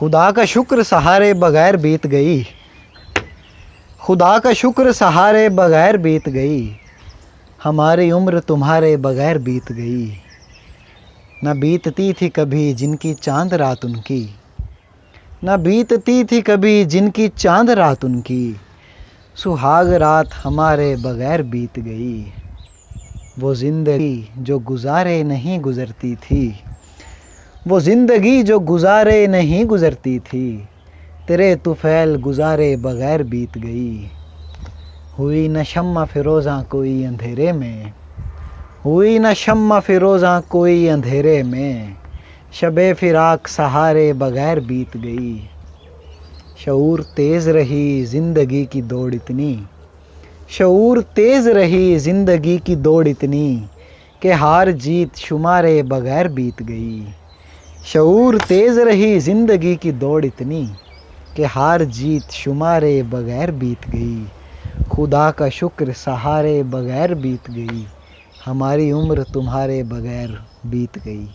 खुदा का शुक्र सहारे बगैर बीत गई, खुदा का शुक्र सहारे बगैर बीत गई, हमारी उम्र तुम्हारे बगैर बीत गई। न बीतती थी कभी जिनकी चांद रात उनकी, न बीतती थी कभी जिनकी चांद रात उनकी, सुहाग रात हमारे बगैर बीत गई। वो ज़िंदगी जो गुजारे नहीं गुज़रती थी, वो ज़िंदगी जो गुजारे नहीं गुज़रती थी, तेरे तुफ़ैल गुजारे बगैर बीत गई। हुई न शम्मा फ़िरोज़ा कोई अंधेरे में, हुई न शम्मा फ़िरोज़ा कोई अंधेरे में, शबे फ़िराक सहारे बगैर बीत गई। शऊर तेज़ रही ज़िंदगी की दौड़ इतनी, शऊर तेज़ रही ज़िंदगी की दौड़ इतनी, कि हार जीत शुमारे बगैर बीत गई। शऊर तेज़ रही ज़िंदगी की दौड़ इतनी, कि हार जीत शुमारे बगैर बीत गई। खुदा का शुक्र सहारे बगैर बीत गई, हमारी उम्र तुम्हारे बगैर बीत गई।